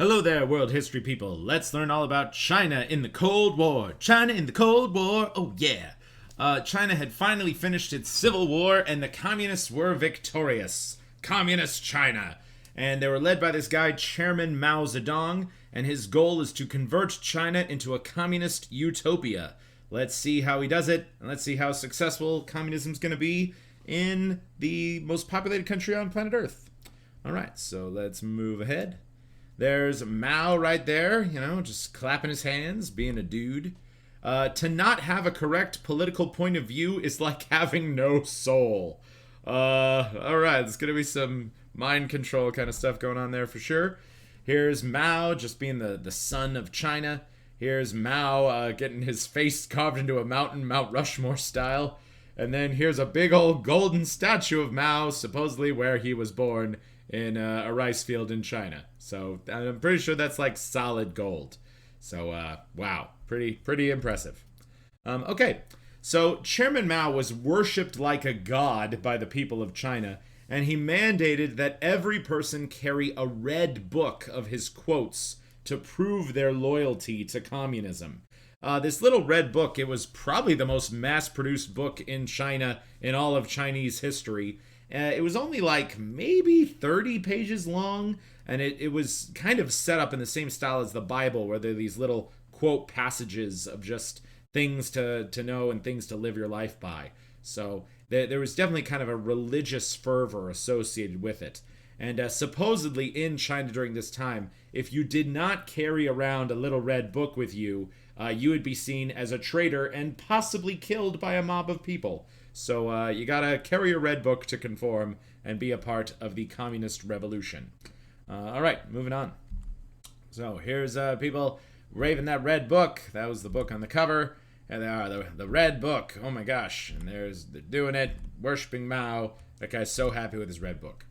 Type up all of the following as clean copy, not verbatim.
Hello there, world history people. Let's learn all about China in the Cold War. China in the Cold War, oh yeah. China had finally finished its civil war and the communists were victorious. Communist China. And they were led by this guy, Chairman Mao Zedong, and his goal is to convert China into a communist utopia. Let's see how he does it, and let's see how successful communism's gonna be in the most populated country on planet Earth. Alright, so let's move ahead. There's Mao right there, just clapping his hands, being a dude. To not have a correct political point of view is like having no soul. Alright, there's gonna be some mind control kind of stuff going on there for sure. Here's Mao just being the son of China. Here's Mao getting his face carved into a mountain, Mount Rushmore style. And then here's a big old golden statue of Mao, supposedly where he was born in a rice field in China. So I'm pretty sure that's like solid gold. So wow, pretty impressive. Okay, so Chairman Mao was worshipped like a god by the people of China, and he mandated that every person carry a red book of his quotes to prove their loyalty to communism. This little red book, it was probably the most mass-produced book in China in all of Chinese history. It was only like maybe 30 pages long, and it was kind of set up in the same style as the Bible, where there are these little quote passages of just things to know and things to live your life by. So there was definitely kind of a religious fervor associated with it. And supposedly in China during this time, if you did not carry around a little red book with you, you would be seen as a traitor and possibly killed by a mob of people. So you gotta carry a red book to conform and be a part of the communist revolution. Alright, moving on. So here's people waving that red book. That was the book on the cover. And they are the red book. Oh my gosh. And they're doing it, worshipping Mao. That guy's so happy with his red book.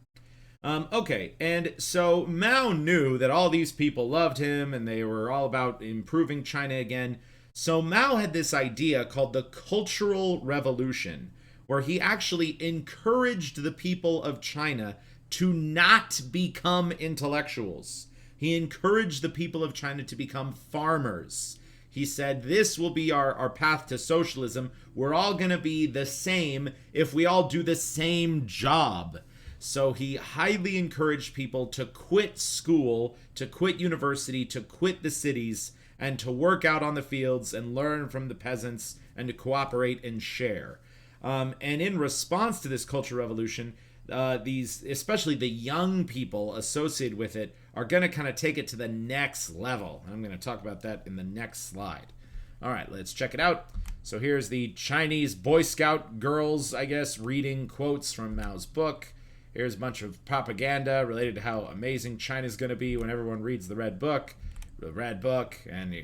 Okay, and so Mao knew that all these people loved him and they were all about improving China again. So Mao had this idea called the Cultural Revolution, where he actually encouraged the people of China to not become intellectuals. He encouraged the people of China to become farmers. He said, this will be our path to socialism. We're all going to be the same if we all do the same job. So he highly encouraged people to quit school, to quit university, to quit the cities, and to work out on the fields and learn from the peasants and to cooperate and share. And in response to this cultural revolution, these, especially the young people associated with it, are going to kind of take it to the next level. I'm going to talk about that in the next slide. All right, let's check it out. So here's the Chinese Boy Scout girls, I guess, reading quotes from Mao's book. Here's a bunch of propaganda related to how amazing China's going to be when everyone reads the red book. The red book, and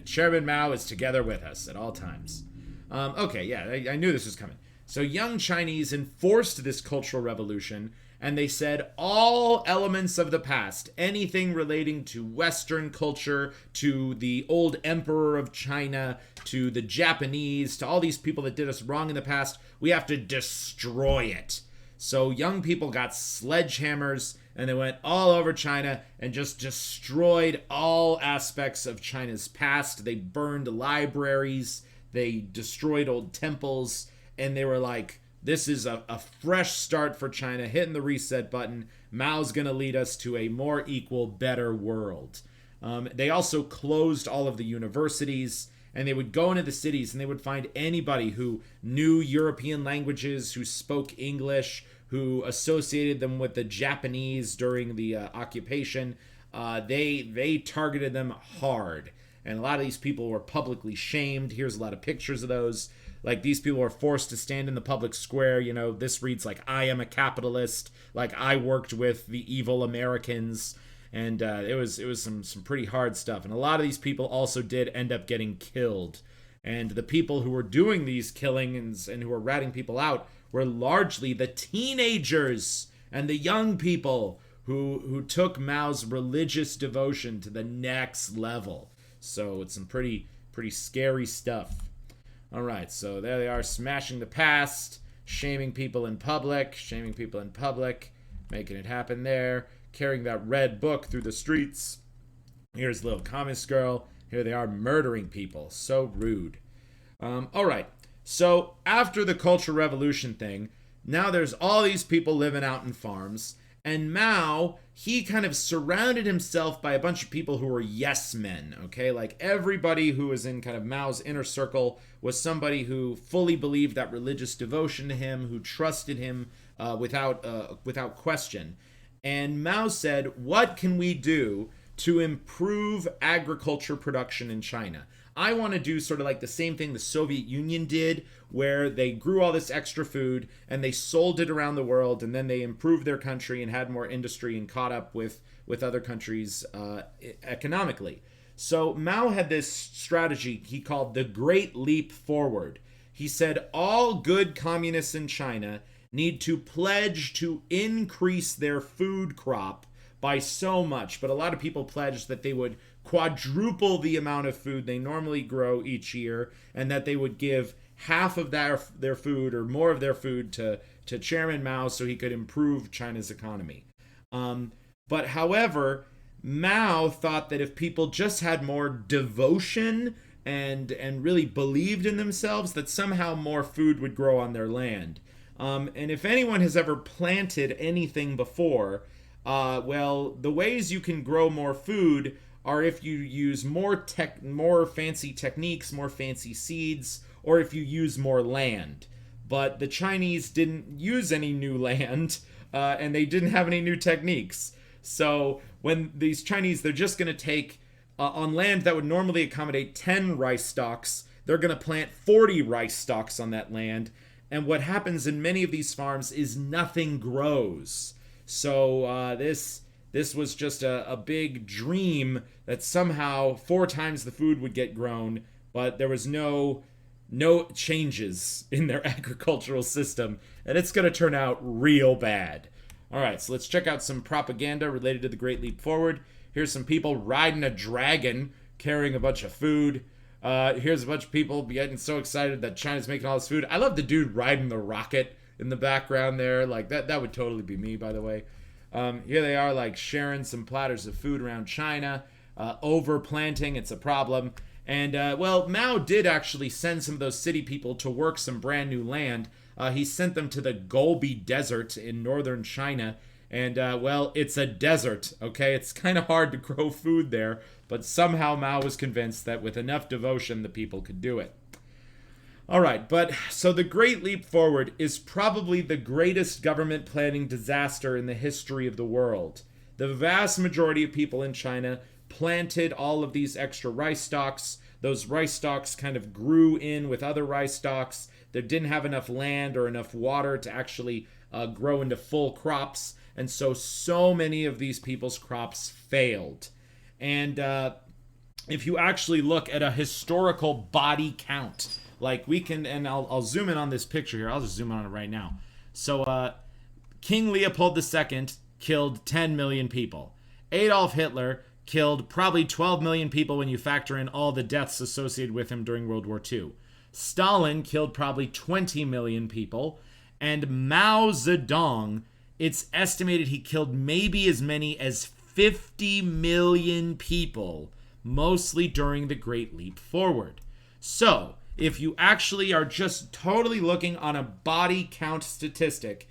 Chairman Mao is together with us at all times. Okay, yeah, I knew this was coming. So young Chinese enforced this cultural revolution, and they said all elements of the past, anything relating to Western culture, to the old emperor of China, to the Japanese, to all these people that did us wrong in the past, we have to destroy it. So young people got sledgehammers and they went all over China and just destroyed all aspects of China's past. They burned libraries, they destroyed old temples, and they were like, this is a fresh start for China, hitting the reset button. Mao's gonna lead us to a more equal, better world. They also closed all of the universities, and they would go into the cities and they would find anybody who knew European languages, who spoke English, who associated them with the Japanese during the occupation. They targeted them hard. And a lot of these people were publicly shamed. Here's a lot of pictures of those. Like, these people were forced to stand in the public square. This reads like, I am a capitalist. Like, I worked with the evil Americans. And it was some pretty hard stuff. And a lot of these people also did end up getting killed. And the people who were doing these killings and who were ratting people out were largely the teenagers and the young people who took Mao's religious devotion to the next level. So it's some pretty scary stuff. All right, so there they are, smashing the past, shaming people in public, making it happen there, carrying that red book through the streets. Here's little communist girl. Here they are murdering people. So rude. All right. So after the Cultural Revolution thing, now there's all these people living out in farms. And Mao, he kind of surrounded himself by a bunch of people who were yes men, okay? Like everybody who was in kind of Mao's inner circle was somebody who fully believed that religious devotion to him, who trusted him without question. And Mao said, what can we do to improve agriculture production in China? I want to do sort of like the same thing the Soviet Union did, where they grew all this extra food and they sold it around the world, and then they improved their country and had more industry and caught up with other countries economically. So Mao had this strategy he called the Great Leap Forward. He said all good communists in China need to pledge to increase their food crop by so much, but a lot of people pledged that they would quadruple the amount of food they normally grow each year, and that they would give half of their food or more of their food to Chairman Mao so he could improve China's economy. But however, Mao thought that if people just had more devotion and really believed in themselves, that somehow more food would grow on their land. And if anyone has ever planted anything before, well, the ways you can grow more food are if you use more fancy techniques, more fancy seeds, or if you use more land. But the Chinese didn't use any new land, and they didn't have any new techniques. So when these Chinese, they're just going to take, on land that would normally accommodate 10 rice stalks, they're going to plant 40 rice stalks on that land. And what happens in many of these farms is nothing grows. So this was just a big dream that somehow 4 times the food would get grown, but there was no changes in their agricultural system, and it's going to turn out real bad. All right, so let's check out some propaganda related to the Great Leap Forward. Here's some people riding a dragon, carrying a bunch of food. Here's a bunch of people getting so excited that China's making all this food. I love the dude riding the rocket in the background there. Like, that would totally be me, by the way. Here they are, like, sharing some platters of food around China. Overplanting, it's a problem. And, well, Mao did actually send some of those city people to work some brand new land. He sent them to the Gobi Desert in northern China. And, well, it's a desert, okay? It's kind of hard to grow food there. But somehow Mao was convinced that with enough devotion, the people could do it. All right, but so the Great Leap Forward is probably the greatest government planning disaster in the history of the world. The vast majority of people in China planted all of these extra rice stalks. Those rice stalks kind of grew in with other rice stalks. They didn't have enough land or enough water to actually grow into full crops. And so many of these people's crops failed. And if you actually look at a historical body count, like we can, and I'll zoom in on this picture here. I'll just zoom in on it right now. So King Leopold II killed 10 million people. Adolf Hitler killed probably 12 million people when you factor in all the deaths associated with him during World War II. Stalin killed probably 20 million people. And Mao Zedong, it's estimated he killed maybe as many as 50 million people, mostly during the Great Leap Forward. So, if you actually are just totally looking on a body count statistic,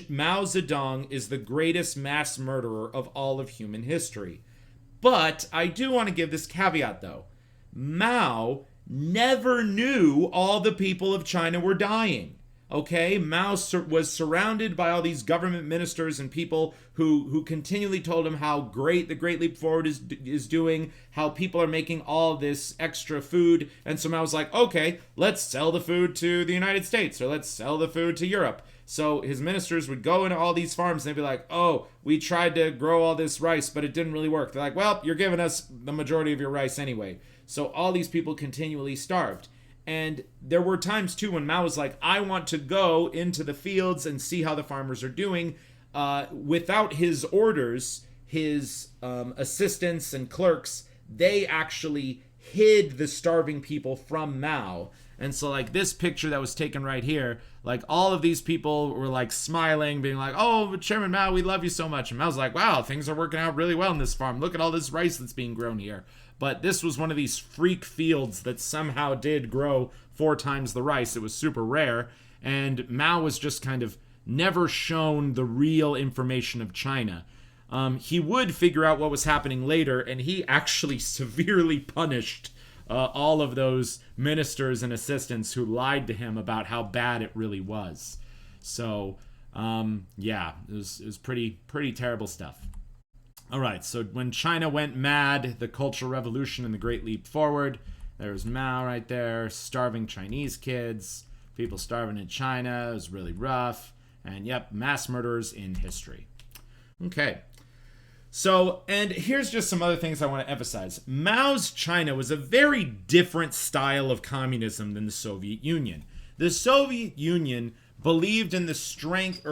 Mao Zedong is the greatest mass murderer of all of human history. But I do want to give this caveat, though. Mao never knew all the people of China were dying. Okay, Mao was surrounded by all these government ministers and people who continually told him how great the Great Leap Forward is doing, how people are making all this extra food. And so Mao was like, okay, let's sell the food to the United States, or let's sell the food to Europe. So his ministers would go into all these farms and they'd be like, oh, we tried to grow all this rice, but it didn't really work. They're like, well, you're giving us the majority of your rice anyway. So all these people continually starved. And there were times, too, when Mao was like, I want to go into the fields and see how the farmers are doing. Without his orders, his assistants and clerks, they actually hid the starving people from Mao. And so like this picture that was taken right here, like all of these people were like smiling, being like, oh, Chairman Mao, we love you so much. And Mao's like, wow, things are working out really well in this farm. Look at all this rice that's being grown here. But this was one of these freak fields that somehow did grow 4 times the rice. It was super rare. And Mao was just kind of never shown the real information of China. He would figure out what was happening later, and he actually severely punished all of those ministers and assistants who lied to him about how bad it really was. So, yeah, it was pretty terrible stuff. All right, so when China went mad, the Cultural Revolution and the Great Leap Forward, there's Mao right there, starving Chinese kids, people starving in China. It was really rough. And yep, mass murderers in history. Okay. So, and here's just some other things I want to emphasize. Mao's China was a very different style of communism than the Soviet Union. The Soviet Union believed in the strength,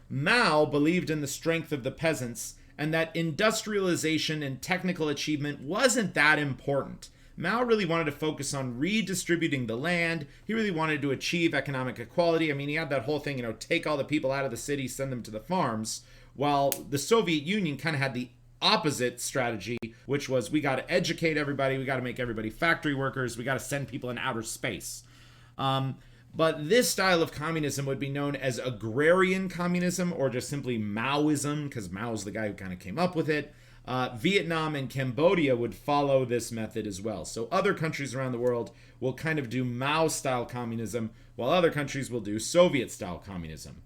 Mao believed in the strength of the peasants, and that industrialization and technical achievement wasn't that important. Mao really wanted to focus on redistributing the land. He really wanted to achieve economic equality. I mean, he had that whole thing, take all the people out of the city, send them to the farms, while the Soviet Union kind of had the opposite strategy, which was we got to educate everybody, we got to make everybody factory workers, we got to send people in outer space. But this style of communism would be known as Agrarian Communism, or just simply Maoism, because Mao's the guy who kind of came up with it. Vietnam and Cambodia would follow this method as well. So other countries around the world will kind of do Mao-style communism, while other countries will do Soviet-style communism.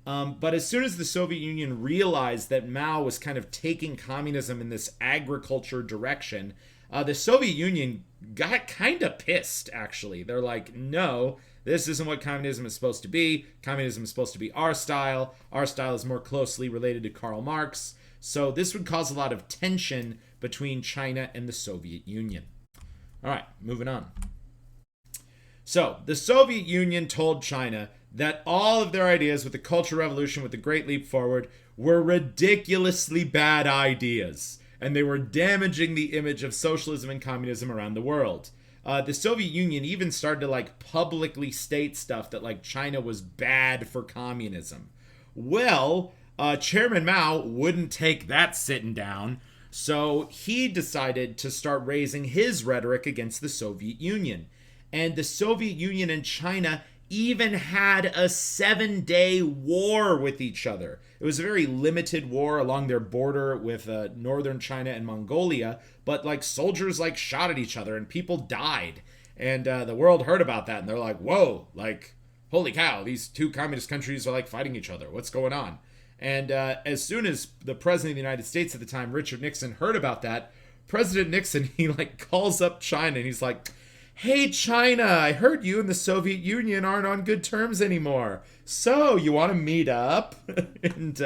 But as soon as the Soviet Union realized that Mao was kind of taking communism in this agriculture direction, the Soviet Union got kind of pissed, actually. They're like, no, this isn't what communism is supposed to be. Communism is supposed to be our style. Our style is more closely related to Karl Marx. So this would cause a lot of tension between China and the Soviet Union. All right, moving on. So the Soviet Union told China that all of their ideas with the Cultural Revolution, with the Great Leap Forward, were ridiculously bad ideas, and they were damaging the image of socialism and communism around the world. The Soviet Union even started to publicly state stuff that China was bad for communism. Well, Chairman Mao wouldn't take that sitting down, so he decided to start raising his rhetoric against the Soviet Union. And the Soviet Union and China even had a 7-day war with each other. It was a very limited war along their border with northern China and Mongolia, but soldiers shot at each other and people died. And the world heard about that and they're like, whoa, holy cow, these two communist countries are fighting each other. What's going on? And as soon as the president of the United States at the time, Richard Nixon, heard about that, President Nixon, he calls up China and he's like, hey, China, I heard you and the Soviet Union aren't on good terms anymore. So you want to meet up? And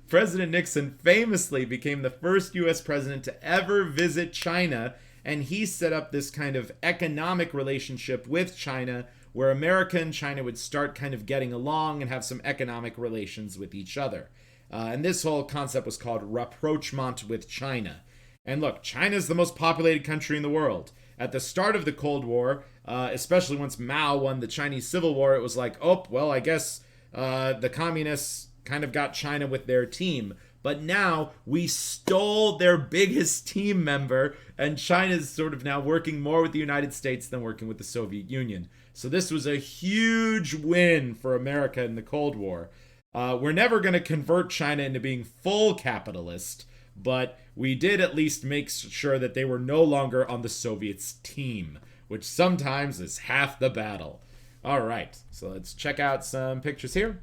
President Nixon famously became the first U.S. president to ever visit China. And he set up this kind of economic relationship with China where America and China would start kind of getting along and have some economic relations with each other. And this whole concept was called rapprochement with China. And look, China's the most populated country in the world. At the start of the Cold War, especially once Mao won the Chinese Civil War, it was like, oh, well, I guess the communists kind of got China with their team. But now we stole their biggest team member, and China's sort of now working more with the United States than working with the Soviet Union. So this was a huge win for America in the Cold War. We're never going to convert China into being full capitalist, but we did at least make sure that they were no longer on the Soviets' team, which sometimes is half the battle. All right, so let's check out some pictures here.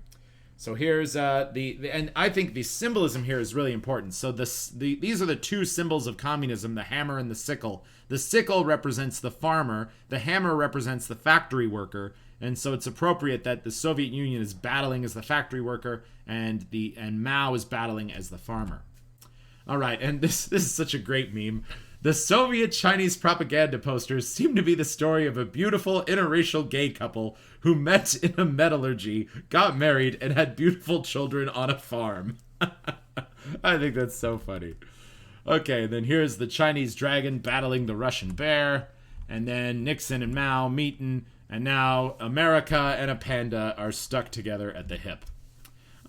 So here's and I think the symbolism here is really important. So these are the two symbols of communism, the hammer and the sickle. The sickle represents the farmer, the hammer represents the factory worker, and so it's appropriate that the Soviet Union is battling as the factory worker and Mao is battling as the farmer. All right, and this is such a great meme. The Soviet-Chinese propaganda posters seem to be the story of a beautiful interracial gay couple who met in a metallurgy, got married, and had beautiful children on a farm. I think that's so funny. Okay, then here's the Chinese dragon battling the Russian bear, and then Nixon and Mao meeting, And now America and a panda are stuck together at the hip.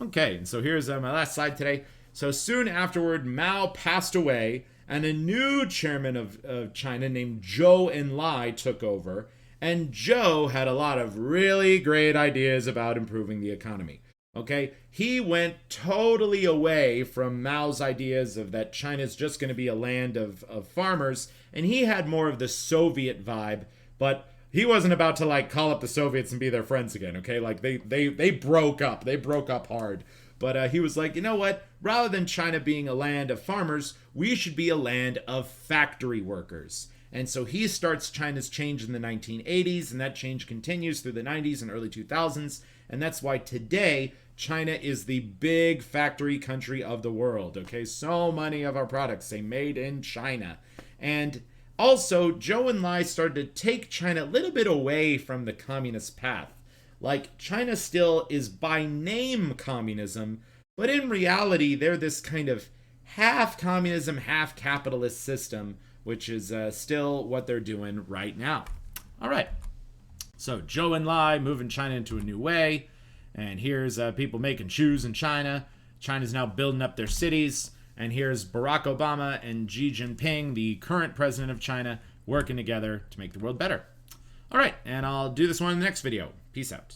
Okay, and so here's my last slide today. So soon afterward, Mao passed away, and a new chairman of China named Zhou Enlai took over. And Zhou had a lot of really great ideas about improving the economy. Okay, he went totally away from Mao's ideas of that China's just going to be a land of farmers, and he had more of the Soviet vibe, but he wasn't about to like call up the Soviets and be their friends again, okay? Like they broke up. They broke up hard. But he was like, you know what? Rather than China being a land of farmers, we should be a land of factory workers. And so he starts China's change in the 1980s, and that change continues through the 90s and early 2000s. And that's why today, China is the big factory country of the world, okay? So many of our products say made in China. And also, Zhou Enlai started to take China a little bit away from the communist path. Like, China still is by name communism, but in reality, they're this kind of half communism, half capitalist system, which is still what they're doing right now. All right. So Zhou Enlai moving China into a new way. And here's people making shoes in China. China's now building up their cities. And here's Barack Obama and Xi Jinping, the current president of China, working together to make the world better. All right, and I'll do this one in the next video. Peace out.